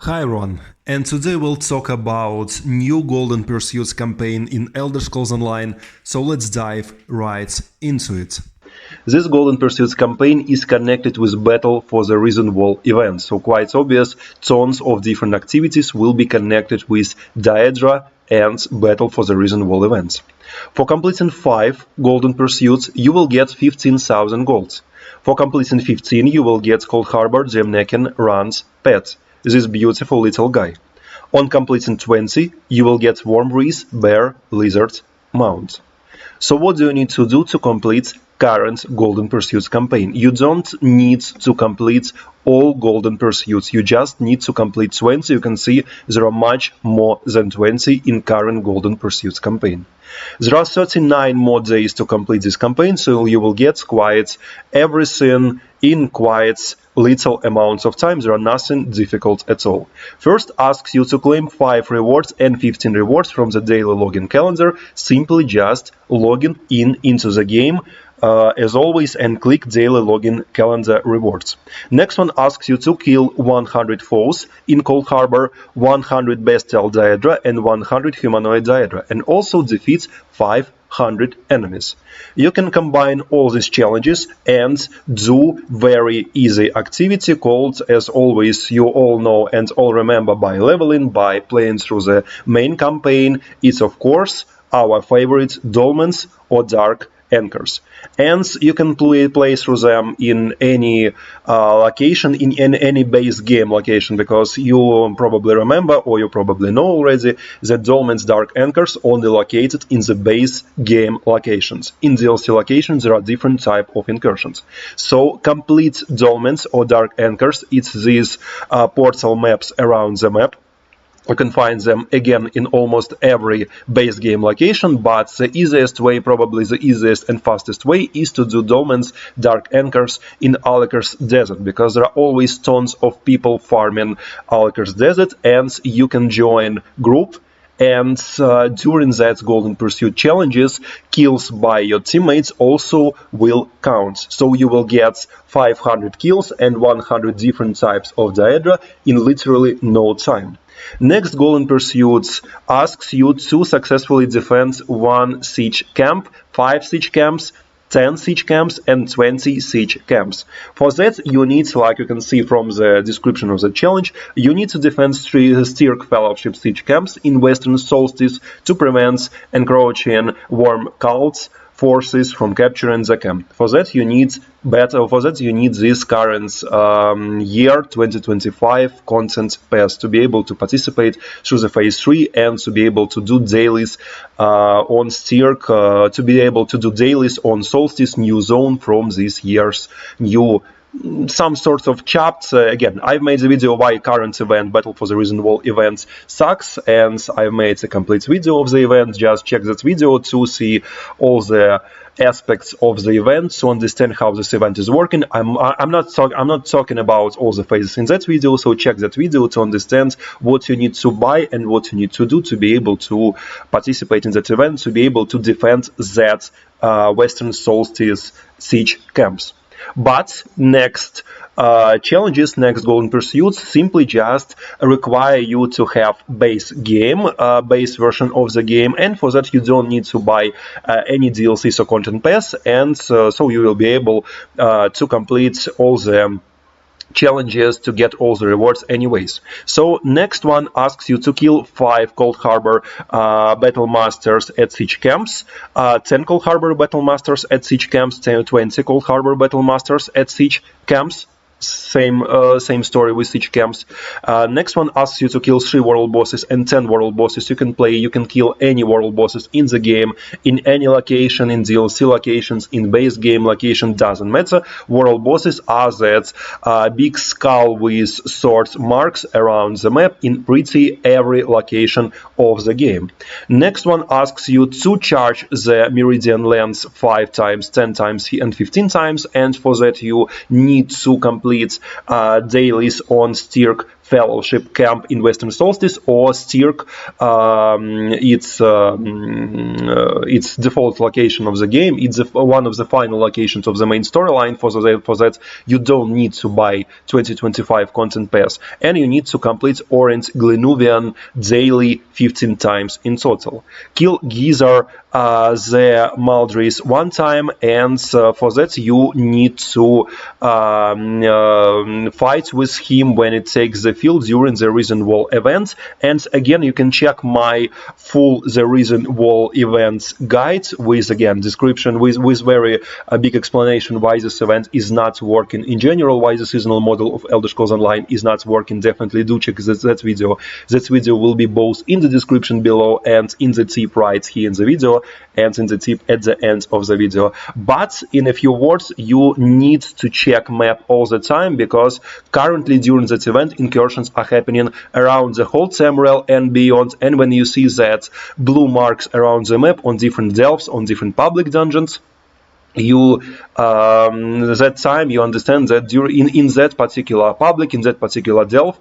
Hi Ron, and today we'll talk about new Golden Pursuits campaign in Elder Scrolls Online, so let's dive right into it. This Golden Pursuits campaign is connected with Battle for the Risen Wall event, so quite obvious, tons of different activities will be connected with Daedra and Battle for the Risen Wall events. For completing 5 Golden Pursuits, you will get 15,000 gold. For completing 15, you will get Coldharbour Jamnekin Rand's pet, this beautiful little guy. On completing 20, you will get Wormbreeze Bear Lizard mount. So what do you need to do to complete current Golden Pursuits campaign? You don't need to complete all Golden Pursuits, you just need to complete 20. You can see there are much more than 20 in current Golden Pursuits campaign. There are 39 more days to complete this campaign, so you will get quite everything in quite little amounts of time. There are nothing difficult at all. First asks you to claim 5 rewards and 15 rewards from the daily login calendar. Simply just login into the game as always and click daily login calendar rewards. Next one asks you to kill 100 foes in Coldharbour, 100 bestial Daedra and 100 humanoid Daedra, and also defeat 500 enemies. You can combine all these challenges and do very easy activity called, as always, you all know and all remember, by leveling, by playing through the main campaign. It's of course our favorite Dolmens or Dark Anchors, and you can play through them in any location, in any base game location, because you probably remember or you probably know already that Dolmen's Dark Anchors only located in the base game locations. In DLC locations there are different type of incursions. So complete Dolmen's or Dark Anchors. It's these portal maps around the map. You can find them again in almost every base game location, but the easiest way, probably the easiest and fastest way, is to do Dolmen's Dark Anchors in Alaker's Desert, because there are always tons of people farming Alaker's Desert, and you can join group. And during that Golden Pursuit challenges, kills by your teammates also will count. So you will get 500 kills and 100 different types of Daedra in literally no time. Next Golden Pursuits asks you to successfully defend 1 siege camp, 5 siege camps, 10 siege camps and 20 siege camps. For that you need, like you can see from the description of the challenge, you need to defend 3 Stirk Fellowship siege camps in Western Solstice to prevent encroaching worm cults forces from capturing the camp. For that you need this current year 2025 content pass to be able to participate through the phase 3 and to be able to do dailies on Stirk, to be able to do dailies on Solstice new zone from this year's new some sorts of chapters. Again, I've made a video why current event Battle for the Risen Wall event sucks, and I've made a complete video of the event. Just check that video to see all the aspects of the event, to understand how this event is working. I'm not talking about all the phases in that video, so check that video to understand what you need to buy and what you need to do to be able to participate in that event, to be able to defend that Western Solstice siege camps. But next challenges, next Golden Pursuits simply just require you to have base game, base version of the game, and for that you don't need to buy any DLCs or content pass, and so you will be able to complete all the challenges, to get all the rewards anyways. So next one asks you to kill 5 Coldharbour Battle Masters at siege camps, 10 Coldharbour Battle Masters at siege camps, 20 Coldharbour Battle Masters at siege camps. Same story with siege camps. Next one asks you to kill 3 world bosses and 10 world bosses. You can kill any world bosses in the game, in any location, in DLC locations, in base game location, doesn't matter. World bosses are that big skull with sword marks around the map in pretty every location of the game. Next one asks you to charge the Meridian Lens 5 times, 10 times and 15 times, and for that you need to complete dailies on Stirk Fellowship camp in Western Solstice, or Stirk, its default location of the game. It's one of the final locations of the main storyline. For that, you don't need to buy 2025 content pass, and you need to complete Orange Glenuvian daily 15 times in total. Kill Geezer the Maldris one time, and for that you need to fight with him when it takes the field during the Risen Wall event. And again, you can check my full The Risen Wall events guide with, again, description with very big explanation why this event is not working in general, why the seasonal model of Elder Scrolls Online is not working. Definitely do check that video. That video will be both in the description below and in the tip right here in the video, and in the tip at the end of the video. But in a few words, you need to check map all the time, because currently during that event incursions are happening around the whole Tamriel and beyond, and when you see that blue marks around the map on different delves, on different public dungeons, that time you understand that in that particular public, in that particular delve,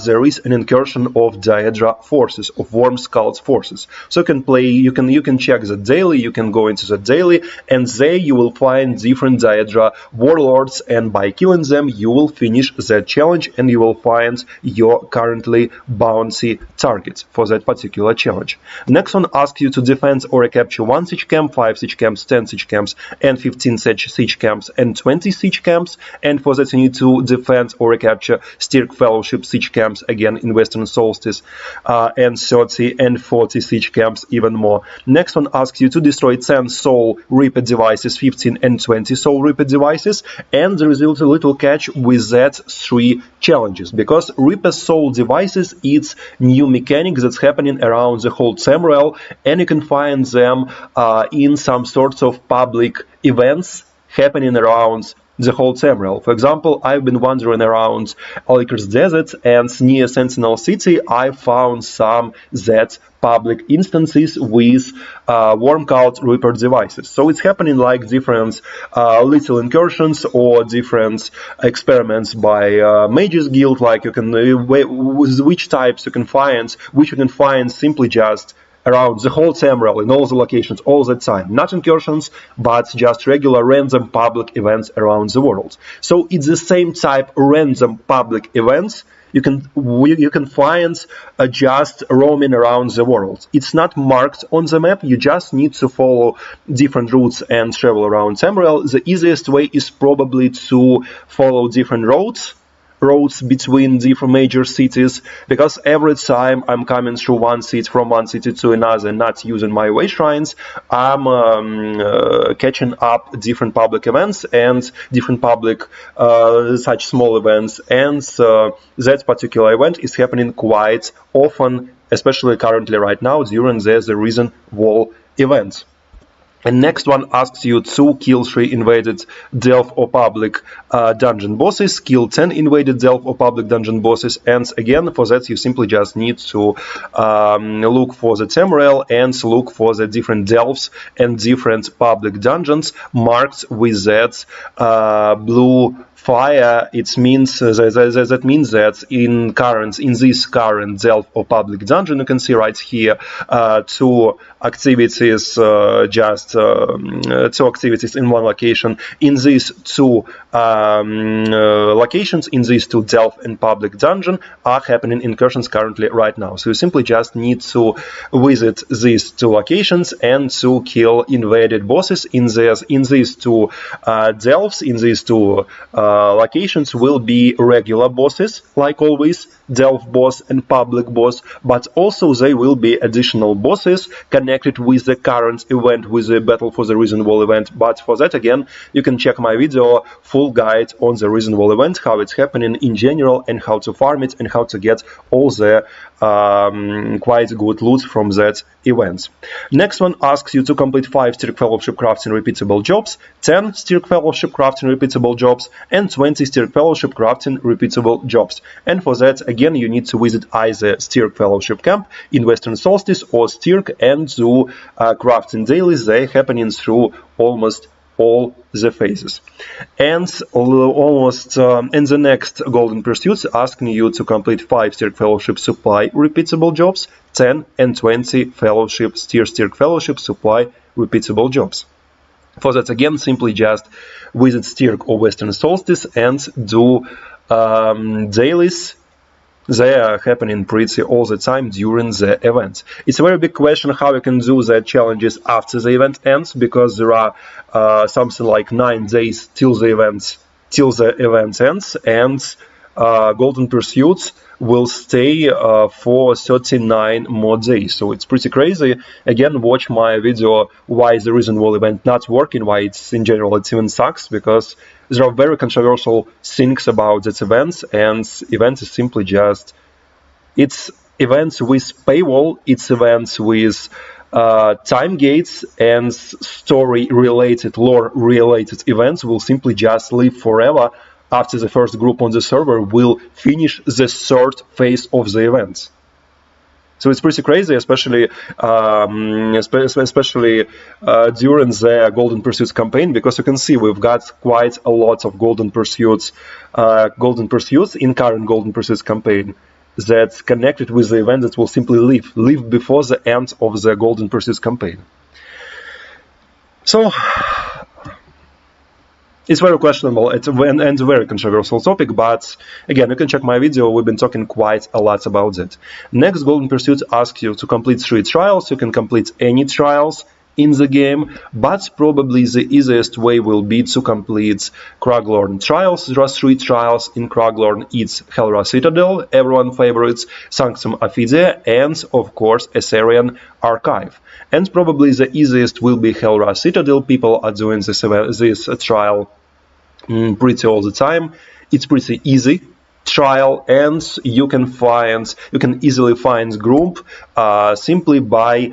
there is an incursion of Daedra forces, of Worm Skulls forces. So you can check the daily, you can go into the daily, and there you will find different Daedra warlords, and by killing them you will finish that challenge, and you will find your currently bounty target for that particular challenge. Next one asks you to defend or recapture 1 siege camp, 5 siege camps, 10 siege camps, and 15 siege camps, and 20 siege camps. And for that you need to defend or recapture Stirk Fellowship siege camps, again in Western Solstice, and 30 and 40 siege camps, even more. Next one asks you to destroy 10 Soul Reaper devices, 15 and 20 Soul Reaper devices, and there is a little catch with that 3 challenges, because Reaper Soul devices, it's new mechanic that's happening around the whole Tamriel, and you can find them in some sorts of public events happening around the whole Tamriel. For example, I've been wandering around Aliker's Desert, and near Sentinel City I found some that public instances with Wormcult Reaper devices. So it's happening like different little incursions or different experiments by Mages Guild, like you can which types you can find, simply just around the whole Tamriel in all the locations all the time. Not incursions, but just regular random public events around the world. So it's the same type random public events you can find just roaming around the world. It's not marked on the map, you just need to follow different routes and travel around Tamriel. The easiest way is probably to follow different roads between different major cities, because every time I'm coming through from one city to another, not using my way shrines, I'm catching up different public events and different public such small events, and that particular event is happening quite often, especially currently right now during the Risen Wall event. And next one asks you to kill 3 invaded Delve or public dungeon bosses, kill 10 invaded Delve or public dungeon bosses, and again for that you simply just need to look for the Tamriel and look for the different Delves and different public dungeons marked with that blue fire. It means that means that in this current Delve or public dungeon, you can see right here 2 activities, just 2 activities in one location. In these 2 locations, in these 2 Delve and public dungeon, are happening incursions currently right now. So you simply just need to visit these 2 locations and to kill invaded bosses. In these 2 Delves, in these 2 locations will be regular bosses, like always, Delve boss and public boss, but also they will be additional bosses connected with the current event, with the Battle for the Risen Wall event. But for that, again, you can check my video, full guide on the Risen Wall event, how it's happening in general, and how to farm it, and how to get all the quite good loot from that event. Next one asks you to complete 5 Stirk Fellowship crafting repeatable jobs, 10 Stirk Fellowship crafting repeatable jobs, and 20 Stirk Fellowship crafting repeatable jobs. And for that, again, you need to visit either Stirk Fellowship camp in Western Solstice or Stirk and do crafting dailies. They're happening through almost all the phases. And almost in the next Golden Pursuits, asking you to complete 5 Stirk Fellowship Supply repeatable jobs, 10 and 20 Fellowship Stirk Fellowship Supply repeatable jobs. For that, again, simply just visit Stirk or Western Solstice and do dailies. They are happening pretty all the time during the event. It's a very big question how you can do the challenges after the event ends, because there are something like 9 days till the event ends, and Golden Pursuits will stay for 39 more days. So it's pretty crazy. Again, watch my video why the Risen Wall event not working, why it's in general it even sucks, because there are very controversial things about that event, and event is simply just, it's events with paywall, it's events with time gates, and story related, lore related events will simply just live forever after the first group on the server will finish the third phase of the event. So it's pretty crazy, especially during the Golden Pursuits campaign, because you can see we've got quite a lot of Golden Pursuits in current Golden Pursuits campaign that's connected with the event that will simply live before the end of the Golden Pursuits campaign. So it's very questionable and a very controversial topic, but again, you can check my video, we've been talking quite a lot about it. Next, Golden Pursuit asks you to complete 3 trials. You can complete any trials in the game, but probably the easiest way will be to complete Craglorn trials. There are 3 trials in Craglorn. It's Helra Citadel, everyone favorites, Sanctum Aphidia, and of course Assyrian Archive. And probably the easiest will be Helra Citadel. People are doing this trial pretty all the time. It's pretty easy trial, and you can easily find group simply by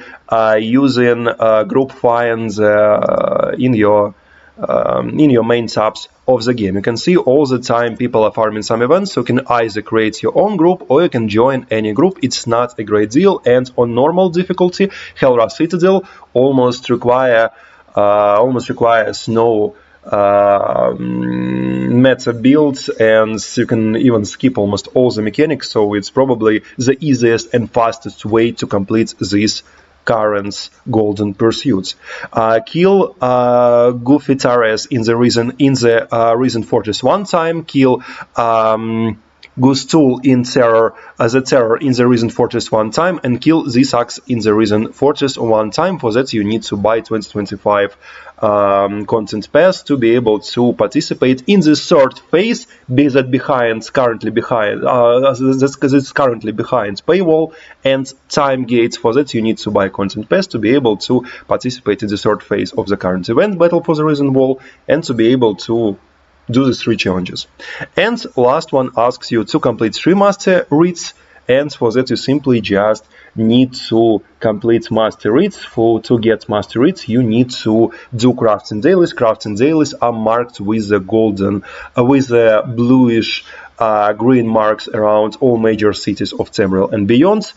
using group finds in your main tabs of the game. You can see all the time people are farming some events, so you can either create your own group or you can join any group. It's not a great deal, and on normal difficulty, Helra Citadel almost requires no meta builds, and you can even skip almost all the mechanics, so it's probably the easiest and fastest way to complete this current Golden Pursuits. Kill Goofitares in the Risen Fortress 1 time, kill Gustul in Terror as a Terror in the Risen Fortress 1 time, and kill Zisax in the Risen Fortress 1 time. For that you need to buy 2025 content pass to be able to participate in the third phase, because it's currently behind paywall and time gates. For that you need to buy content pass to be able to participate in the third phase of the current event, Battle for the Risen Wall, and to be able to do the 3 challenges. And last one asks you to complete 3 master reads, and for that you simply just need to complete master reads. To get master reads you need to do crafting dailies. Crafting dailies are marked with the golden with the bluish green marks around all major cities of Tamriel and beyond.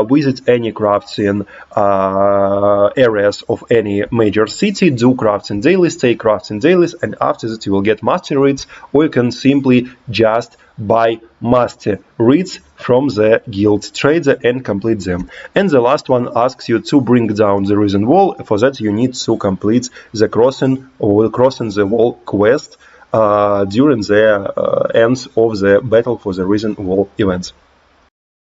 Visit any crafting areas of any major city, do crafting dailies, take crafting dailies, and after that you will get master reads, or you can simply just buy master reads from the guild trader and complete them. And the last one asks you to bring down the Risen Wall. For that you need to complete the crossing the wall quest during the end of the Battle for the Risen Wall event.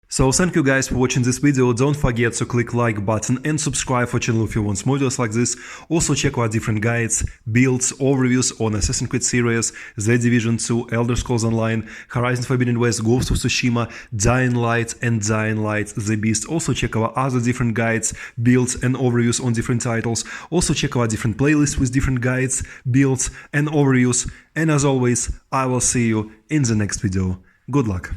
So thank you guys for watching this video. Don't forget to click like button and subscribe for channel if you want more videos like this. Also check out different guides, builds, overviews on Assassin's Creed series, The Division 2, Elder Scrolls Online, Horizon Forbidden West, Ghost of Tsushima, Dying Light, and Dying Light The Beast. Also check out other different guides, builds, and overviews on different titles. Also check out different playlists with different guides, builds, and overviews. And as always, I will see you in the next video. Good luck!